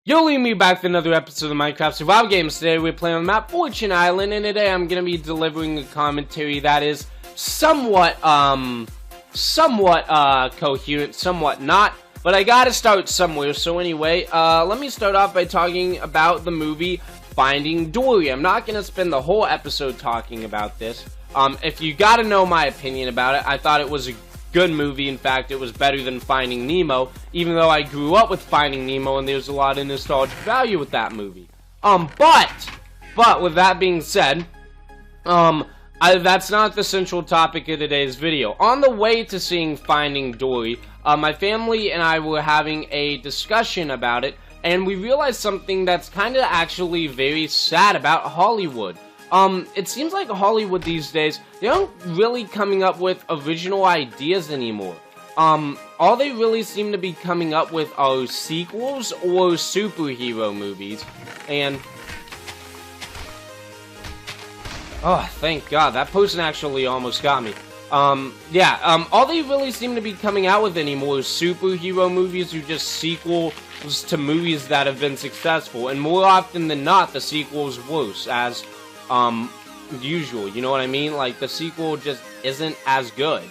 Yo, leave me back with another episode of Minecraft Survival Games. Today we're playing on the map Fortune Island, and today I'm gonna be delivering a commentary that is somewhat coherent, somewhat not. But I gotta start somewhere, so anyway, let me start off by talking about the movie Finding Dory. I'm not gonna spend the whole episode talking about this. If you gotta know my opinion about it, I thought it was a good movie. In fact, it was better than Finding Nemo, even though I grew up with Finding Nemo and there's a lot of nostalgic value with that movie. But with that being said, that's not the central topic of today's video. On the way to seeing Finding Dory, my family and I were having a discussion about it, and we realized something that's kind of actually very sad about Hollywood. It seems like Hollywood these days, they aren't really coming up with original ideas anymore. All they really seem to be coming up with are sequels or superhero movies, and oh, thank God, that person actually almost got me. All they really seem to be coming out with anymore is superhero movies or just sequels to movies that have been successful, and more often than not, the sequel's worse, as usual, you know what I mean? Like, the sequel just isn't as good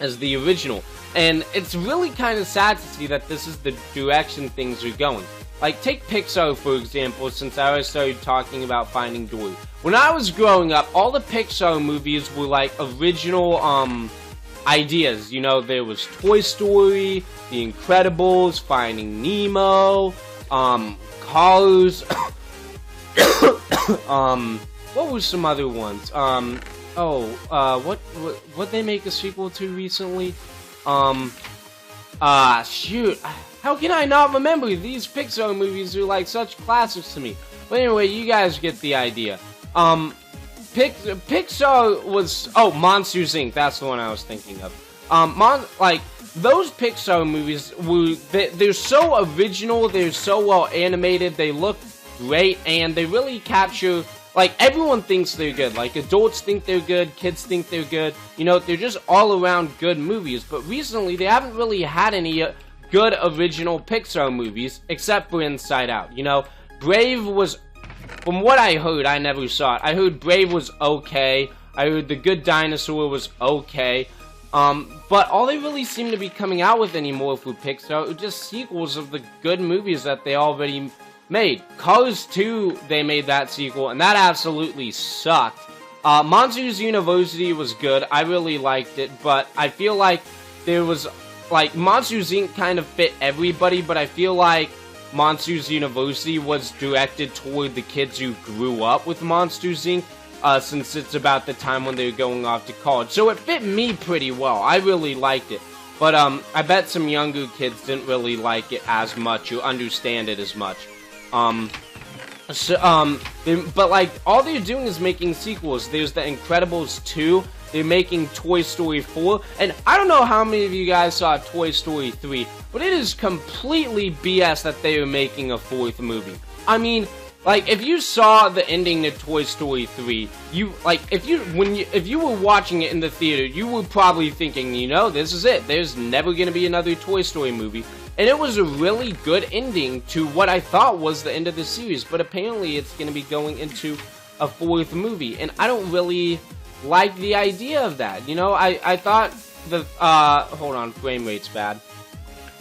as the original, and it's really kind of sad to see that this is the direction things are going. Like, take Pixar, for example, since I already started talking about Finding Dory. When I was growing up, all the Pixar movies were, like, original, ideas. You know, there was Toy Story, The Incredibles, Finding Nemo, Cars, what were some other ones? What they make a sequel to recently? Shoot. How can I not remember? These Pixar movies are like such classics to me. But anyway, you guys get the idea. Pixar was... Oh, Monsters, Inc. That's the one I was thinking of. Those Pixar movies they're so original, they're so well animated, they look great, and they really capture... Like, everyone thinks they're good. Like, adults think they're good, kids think they're good. You know, they're just all-around good movies. But recently, they haven't really had any good original Pixar movies, except for Inside Out. You know, Brave was... From what I heard, I never saw it. I heard Brave was okay. I heard The Good Dinosaur was okay. But all they really seem to be coming out with anymore for Pixar are just sequels of the good movies that they already made. Cars 2, they made that sequel, and that absolutely sucked. Monsters University was good. I really liked it, but I feel like there was... Like, Monsters Inc. kind of fit everybody, but I feel like Monsters University was directed toward the kids who grew up with Monsters Inc., since it's about the time when they were going off to college. So it fit me pretty well. I really liked it. But, I bet some younger kids didn't really like it as much or understand it as much. But like, all they're doing is making sequels. There's The Incredibles 2, they're making Toy Story 4, and I don't know how many of you guys saw Toy Story 3, but it is completely BS that they are making a fourth movie. I mean, like, if you saw the ending to Toy Story 3, if you were watching it in the theater, you were probably thinking, you know, this is it. There's never gonna be another Toy Story movie. And it was a really good ending to what I thought was the end of the series, but apparently it's going to be going into a fourth movie, and I don't really like the idea of that. You know, I thought the, hold on, frame rate's bad.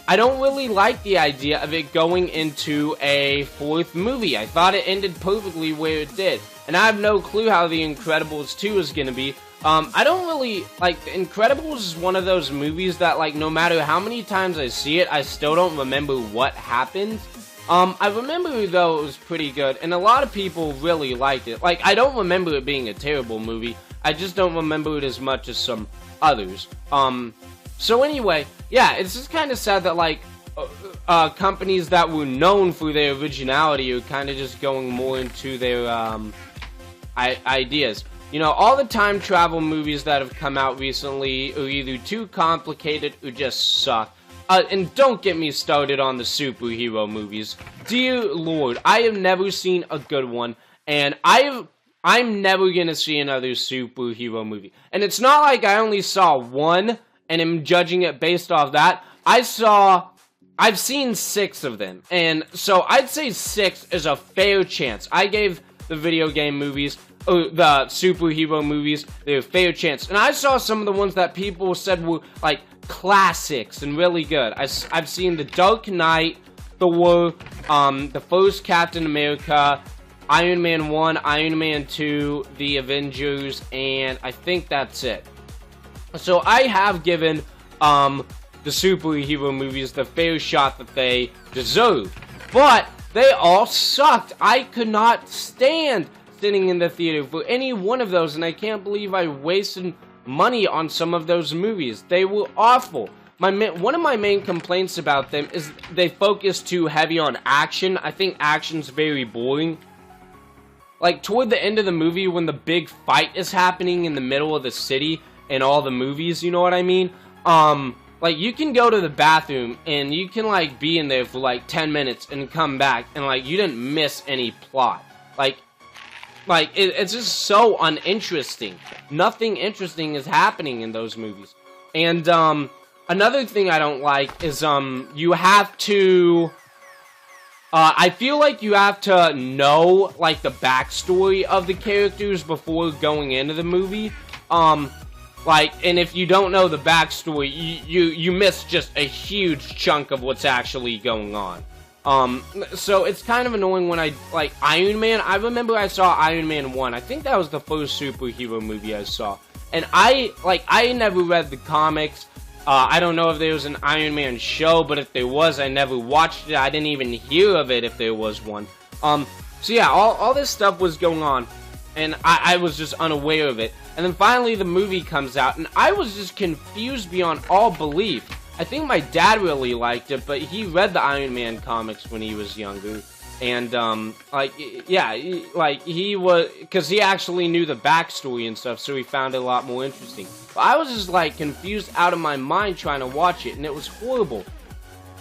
I don't really like the idea of it going into a fourth movie. I thought it ended perfectly where it did, and I have no clue how The Incredibles 2 is going to be. I don't really, like, The Incredibles is one of those movies that, like, no matter how many times I see it, I still don't remember what happened. I remember, though, it was pretty good, and a lot of people really liked it. Like, I don't remember it being a terrible movie, I just don't remember it as much as some others. So anyway, yeah, it's just kind of sad that, like, companies that were known for their originality are kind of just going more into their, ideas. You know, all the time travel movies that have come out recently are either too complicated or just suck. And don't get me started on the superhero movies. Dear Lord, I have never seen a good one, and I'm never gonna see another superhero movie. And it's not like I only saw one, and am judging it based off that. I saw I've seen 6 of them, and so I'd say 6 is a fair chance. I gave the video game movies, the superhero movies, their fair chance, and I saw some of the ones that people said were, like, classics and really good. I've seen The Dark Knight, Thor, the first Captain America, Iron Man 1, Iron Man 2, The Avengers, and I think that's it. So I have given, the superhero movies the fair shot that they deserve. But they all sucked. I could not stand sitting in the theater for any one of those, and I can't believe I wasted money on some of those movies. They were awful. One of my main complaints about them is they focus too heavy on action. I think action's very boring. Like, toward the end of the movie, when the big fight is happening in the middle of the city in all the movies, you know what I mean? Like, you can go to the bathroom, and you can, like, be in there for, like, 10 minutes and come back, and, like, you didn't miss any plot. It's just so uninteresting. Nothing interesting is happening in those movies. And, another thing I don't like is, you have to... I feel like you have to know, like, the backstory of the characters before going into the movie. And if you don't know the backstory, you miss just a huge chunk of what's actually going on. So it's kind of annoying when like, Iron Man, I remember I saw Iron Man 1, I think that was the first superhero movie I saw, and I never read the comics. I don't know if there was an Iron Man show, but if there was, I never watched it. I didn't even hear of it if there was one. So yeah, all this stuff was going on, and I was just unaware of it. And then finally the movie comes out, and I was just confused beyond all belief. I think my dad really liked it, but he read the Iron Man comics when he was younger. And, he was, because he actually knew the backstory and stuff, so he found it a lot more interesting. But I was just, like, confused out of my mind trying to watch it, and it was horrible.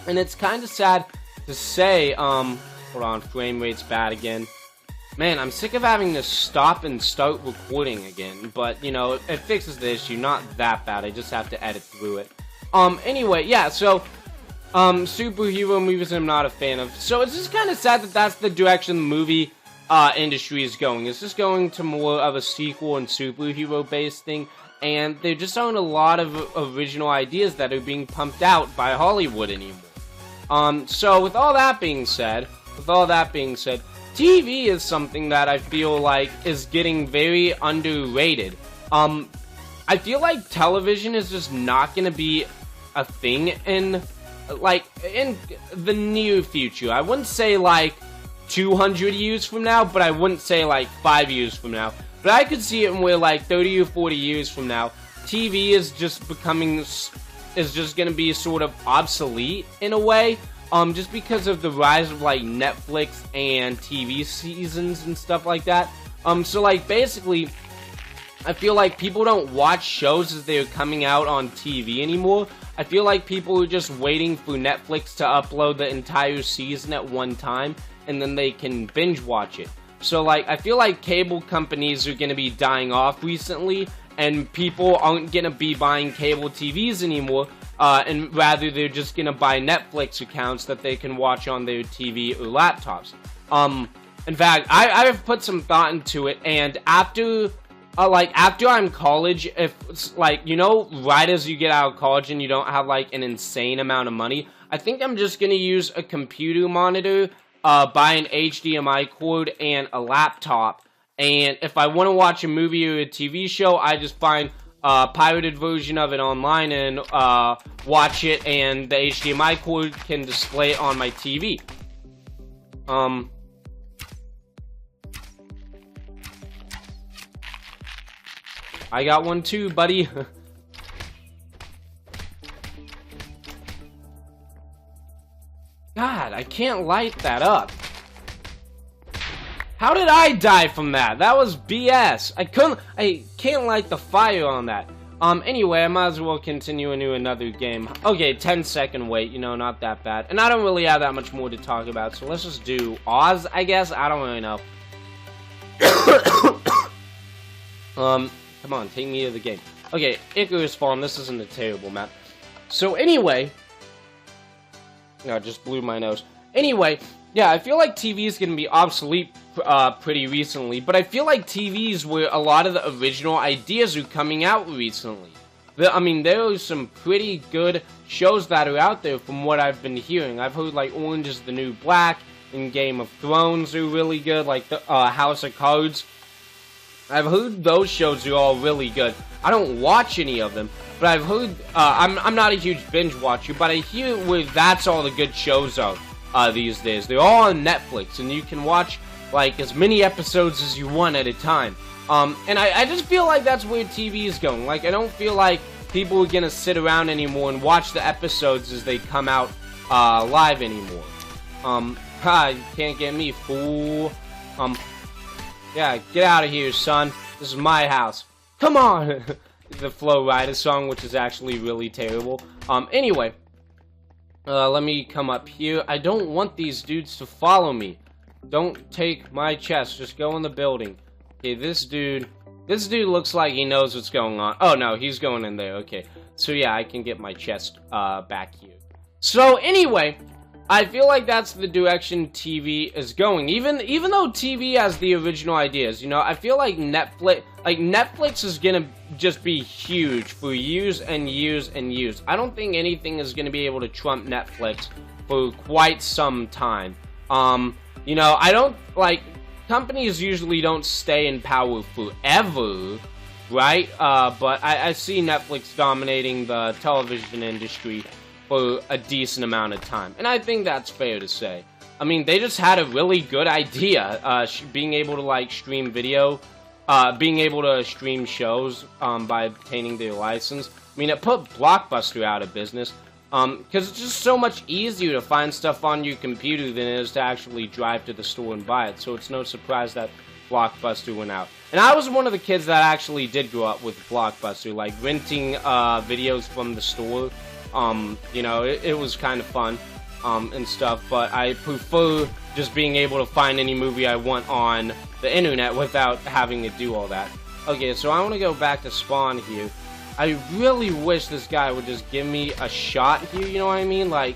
And it's kind of sad to say, hold on, frame rate's bad again. Man, I'm sick of having to stop and start recording again, but, you know, it fixes the issue, not that bad, I just have to edit through it. Anyway, yeah, so, superhero movies I'm not a fan of, so it's just kind of sad that that's the direction the movie, industry is going. It's just going to more of a sequel and superhero-based thing, and there just aren't a lot of original ideas that are being pumped out by Hollywood anymore. So with all that being said, TV is something that I feel like is getting very underrated. I feel like television is just not gonna be a thing in the near future. I wouldn't say, like, 200 years from now, but I wouldn't say, like, 5 years from now. But I could see it in where, like, 30 or 40 years from now, TV is just gonna be sort of obsolete in a way. Just because of the rise of, like, Netflix and TV seasons and stuff like that. So, like, basically, I feel like people don't watch shows as they're coming out on TV anymore. I feel like people are just waiting for Netflix to upload the entire season at one time, and then they can binge watch it. So, like, I feel like cable companies are gonna be dying off recently, and people aren't gonna be buying cable TVs anymore. And rather they're just gonna buy Netflix accounts that they can watch on their TV or laptops. In fact, I've put some thought into it, and after I'm college, if, like, you know, right as you get out of college and you don't have, like, an insane amount of money, I think I'm just gonna use a computer monitor, buy an HDMI cord, and a laptop, and if I want to watch a movie or a TV show, I just find pirated version of it online and watch it, and the HDMI cord can display it on my TV. I got one too, buddy. God, I can't light that up. How did I die from that? That was BS. I can't light the fire on that. Anyway, I might as well continue into another game. Okay, 10-second wait, you know, not that bad. And I don't really have that much more to talk about, so let's just do Oz, I guess? I don't really know. Come on, take me to the game. Okay, Icarus Farm, this isn't a terrible map. So anyway, I just blew my nose. Anyway, yeah, I feel like TV is going to be obsolete pretty recently, but I feel like TV is where a lot of the original ideas are coming out recently. I mean, there are some pretty good shows that are out there from what I've been hearing. I've heard, like, Orange is the New Black and Game of Thrones are really good, like the House of Cards. I've heard those shows are all really good. I don't watch any of them, but I've heard, I'm not a huge binge watcher, but I hear where that's all the good shows are these days. They're all on Netflix, and you can watch, like, as many episodes as you want at a time. And I just feel like that's where TV is going. Like, I don't feel like people are gonna sit around anymore and watch the episodes as they come out live anymore. You can't get me, fool. Yeah, get out of here, son. This is my house. Come on! The Flo Rida song, which is actually really terrible. Anyway. Let me come up here. I don't want these dudes to follow me. Don't take my chest. Just go in the building. Okay, this dude looks like he knows what's going on. Oh, no, he's going in there. Okay. So, yeah, I can get my chest, back here. So, anyway, I feel like that's the direction TV is going. Even though TV has the original ideas, you know, I feel like Netflix is gonna just be huge for years and years and years. I don't think anything is gonna be able to trump Netflix for quite some time. You know, I don't, like, companies usually don't stay in power forever, right? But I see Netflix dominating the television industry for a decent amount of time, and I think that's fair to say. I mean, they just had a really good idea, being able to, like, stream video, being able to stream shows, by obtaining their license. I mean, it put Blockbuster out of business, because it's just so much easier to find stuff on your computer than it is to actually drive to the store and buy it, so it's no surprise that Blockbuster went out. And I was one of the kids that actually did grow up with Blockbuster, like, renting, videos from the store. You know, it was kind of fun, and stuff, but I prefer just being able to find any movie I want on the internet without having to do all that. Okay, so I want to go back to spawn here. I really wish this guy would just give me a shot here, you know what I mean? Like,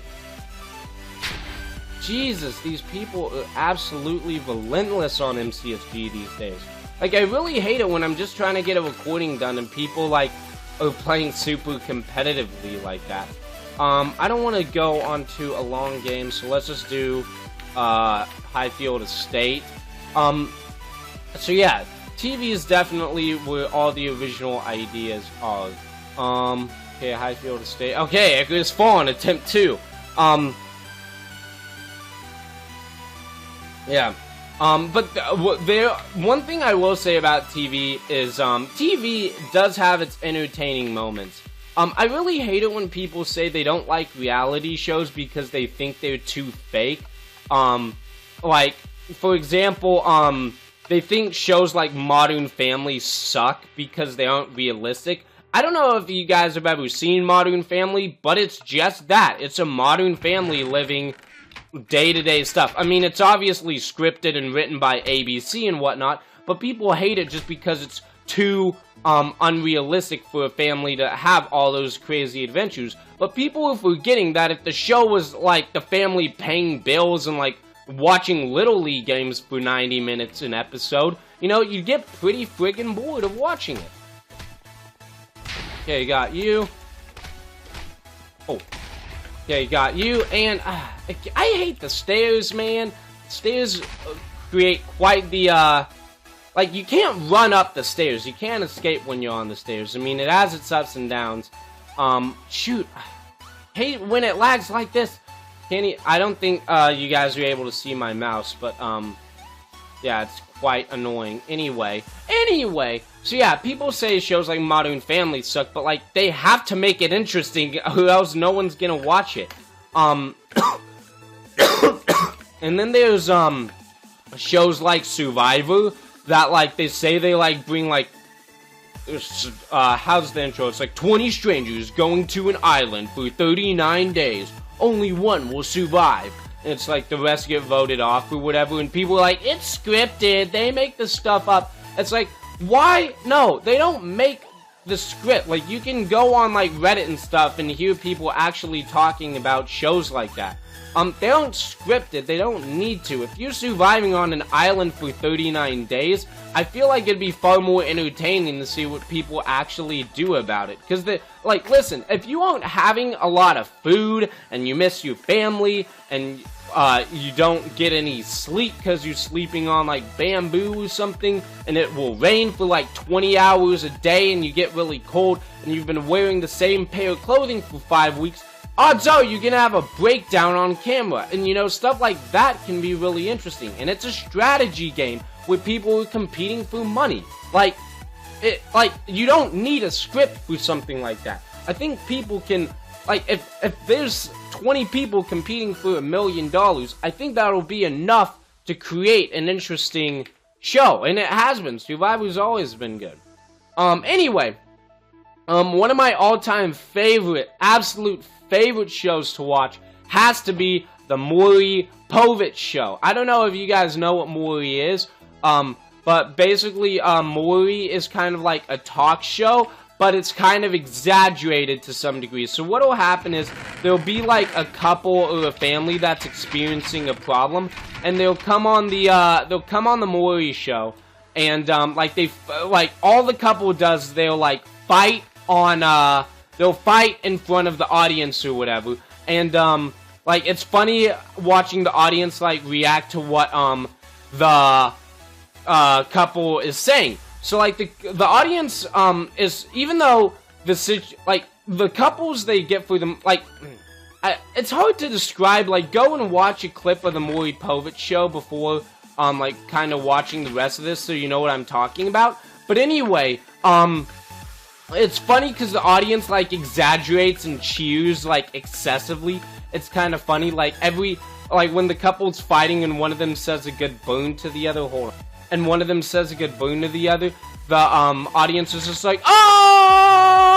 Jesus, these people are absolutely relentless on MCSG these days. Like, I really hate it when I'm just trying to get a recording done and people, like, are playing super competitively like that. I don't want to go onto a long game, so let's just do Highfield Estate. So yeah, TV is definitely where all the original ideas are. Okay, Highfield Estate. Okay, Icarus Fallen, attempt 2. Yeah. But one thing I will say about TV is, TV does have its entertaining moments. I really hate it when people say they don't like reality shows because they think they're too fake. Like, for example, they think shows like Modern Family suck because they aren't realistic. I don't know if you guys have ever seen Modern Family, but it's just that. It's a Modern Family living day-to-day stuff. I mean, it's obviously scripted and written by ABC and whatnot, but people hate it just because it's too unrealistic for a family to have all those crazy adventures. But people are forgetting that if the show was like the family paying bills and like watching Little League games for 90 minutes an episode, you know, you'd get pretty friggin' bored of watching it. Okay, got you. Oh. Okay, got you, and I hate the stairs, man. Stairs create quite the, like, you can't run up the stairs. You can't escape when you're on the stairs. I mean, it has its ups and downs. Shoot. Hate when it lags like this. I don't think, you guys are able to see my mouse, but, yeah, it's quite annoying. Anyway, so yeah, people say shows like Modern Family suck, but, like, they have to make it interesting, or else no one's gonna watch it. And then there's, shows like Survivor, that, like, they say they, like, bring, like, how's the intro? It's like 20 strangers going to an island for 39 days. Only one will survive. And it's like the rest get voted off or whatever, and people are like, it's scripted, they make the stuff up. It's like, why? No, they don't make the script. Like, you can go on, like, Reddit and stuff and hear people actually talking about shows like that. They don't script it, they don't need to. If you're surviving on an island for 39 days, I feel like it'd be far more entertaining to see what people actually do about it. Because, like, listen, if you aren't having a lot of food, and you miss your family, and you don't get any sleep because you're sleeping on, like, bamboo or something, and it will rain for, like, 20 hours a day, and you get really cold, and you've been wearing the same pair of clothing for 5 weeks, odds are you're gonna have a breakdown on camera. And, you know, stuff like that can be really interesting. And it's a strategy game where people are competing for money. Like, you don't need a script for something like that. I think people can, like, if there's 20 people competing for $1 million, I think that'll be enough to create an interesting show. And it has been. Survivor's always been good. Anyway, one of my all-time favorite, absolute favorite shows to watch has to be the Maury Povich show. I don't know if you guys know what Maury is, but basically, Maury is kind of like a talk show, but it's kind of exaggerated to some degree. So what will happen is, there'll be like a couple or a family that's experiencing a problem, and they'll come on the Maury show, and like all the couple does, they'll like fight on they'll fight in front of the audience or whatever, and like, it's funny watching the audience like react to what the couple is saying. So like the audience is, even though the couples they get for them, like, it's hard to describe. Like, go and watch a clip of the Maury Povich show before like kind of watching the rest of this, so you know what I'm talking about. But anyway, it's funny because the audience, like, exaggerates and cheers, like, excessively. It's kind of funny, like, when the couple's fighting and one of them says a good boon to the other, and one of them says a good boon to the other, the, audience is just like, oh!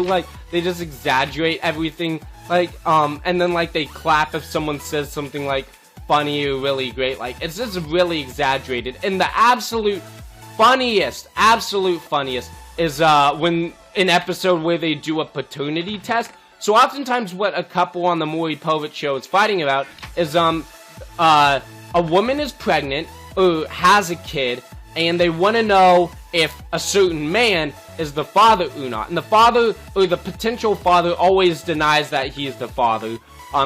Like, they just exaggerate everything, like, and then, like, they clap if someone says something, like, funny or really great. Like, it's just really exaggerated. And the absolute funniest is when an episode where they do a paternity test. So oftentimes what a couple on the Maury Povich show is fighting about is a woman is pregnant or has a kid, and they want to know if a certain man is the father or not. And the father, or the potential father, always denies that he's the father.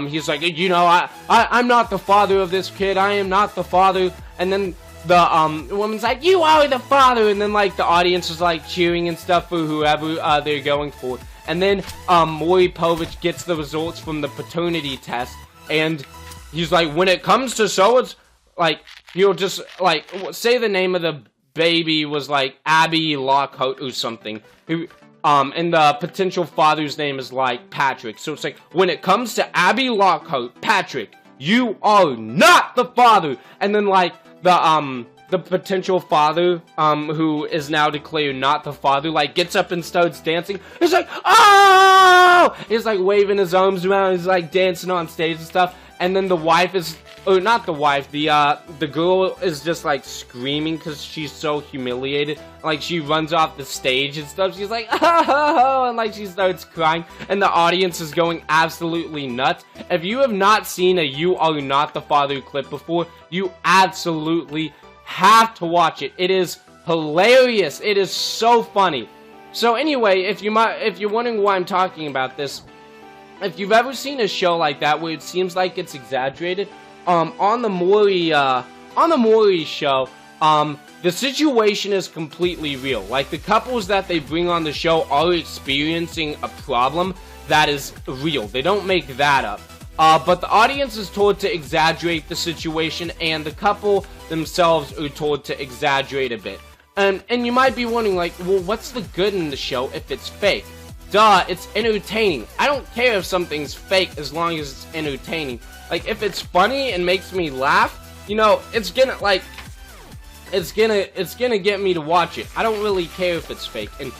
He's like, you know, I'm not the father of this kid, I am not the father. And then the woman's like, you are the father, and then like the audience is like cheering and stuff for whoever they're going for. And then Maury Povich gets the results from the paternity test, and he's like, when it comes to so, it's like, you'll just like say the name of the baby was like Abby Lockhart or something, and the potential father's name is like Patrick. So it's like, when it comes to Abby Lockhart, Patrick, you are not the father. And then like the potential father, who is now declared not the father, like, gets up and starts dancing. He's like, oh! He's like waving his arms around, he's like dancing on stage and stuff. And then the wife is, or not the wife, the girl is just like screaming because she's so humiliated. Like, she runs off the stage and stuff. She's like, oh, and like she starts crying, and the audience is going absolutely nuts. If you have not seen a You Are Not the Father clip before, you absolutely have to watch it. It is hilarious. It is so funny. So anyway, if you're wondering why I'm talking about this, if you've ever seen a show like that where it seems like it's exaggerated, on the Maury show, the situation is completely real. Like, the couples that they bring on the show are experiencing a problem that is real. They don't make that up. But the audience is told to exaggerate the situation, and the couple themselves are told to exaggerate a bit. And you might be wondering, like, well, what's the good in the show if it's fake? Duh, it's entertaining. I don't care if something's fake as long as it's entertaining. Like, if it's funny and makes me laugh, you know, it's gonna get me to watch it. I don't really care if it's fake. And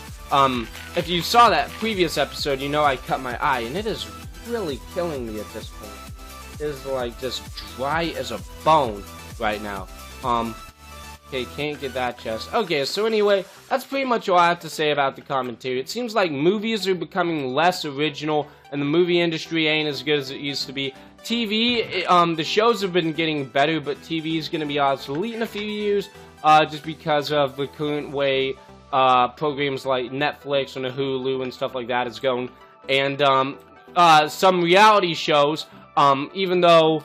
if you saw that previous episode, you know I cut my eye, and it is really killing me at this point. It is like just dry as a bone right now. Okay, can't get that chest. Okay, so anyway, that's pretty much all I have to say about the commentary. It seems like movies are becoming less original, and the movie industry ain't as good as it used to be. TV, the shows have been getting better, but TV is going to be obsolete in a few years, just because of the current way programs like Netflix and Hulu and stuff like that is going. And some reality shows, even though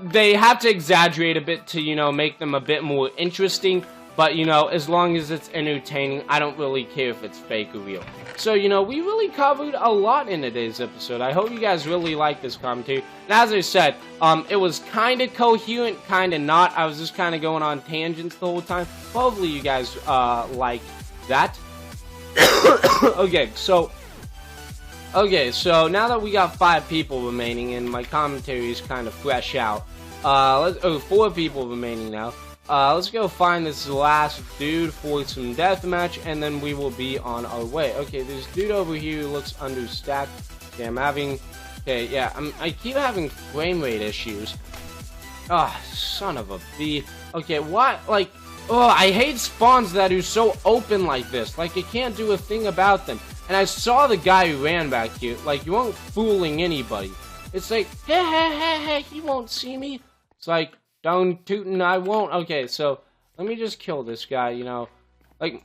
they have to exaggerate a bit to, you know, make them a bit more interesting, but, you know, as long as it's entertaining, I don't really care if it's fake or real. So, you know, we really covered a lot in today's episode. I hope you guys really like this commentary. And as I said, it was kind of coherent, kind of not. I was just kind of going on tangents the whole time. Hopefully you guys like that. Okay, so now that we got 5 people remaining and my commentary is kind of fresh out, 4 people remaining now. Let's go find this last dude for some deathmatch, and then we will be on our way. Okay, this dude over here who looks understacked. Okay, I'm having... Okay, yeah, I keep having frame rate issues. Ah, son of a bee. Okay, what? Like, oh, I hate spawns that are so open like this. Like, I can't do a thing about them. And I saw the guy who ran back here. Like, you weren't fooling anybody. It's like, hey, he won't see me. It's like... Don't tootin', I won't. Okay, so let me just kill this guy, you know. Like,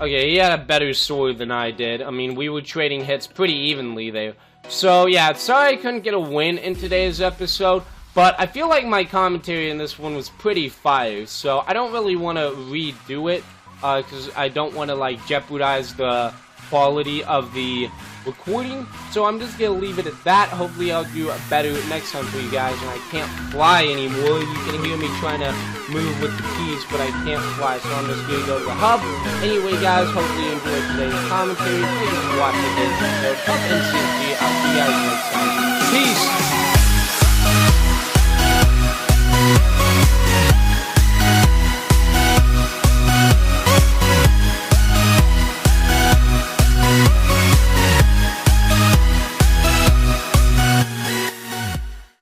okay, he had a better sword than I did. I mean, we were trading hits pretty evenly there. So, yeah, sorry I couldn't get a win in today's episode, but I feel like my commentary in this one was pretty fire. So, I don't really want to redo it, because I don't want to, like, jeopardize the quality of the recording, so I'm just gonna leave it at that. Hopefully I'll do better next time for you guys. And I can't fly anymore. You can hear me trying to move with the keys, but I can't fly, so I'm just gonna go to the hub. Anyway, guys, hopefully you enjoyed today's commentary. Thank you for watching today's episode of MCSG. I'll see you guys next time. Peace!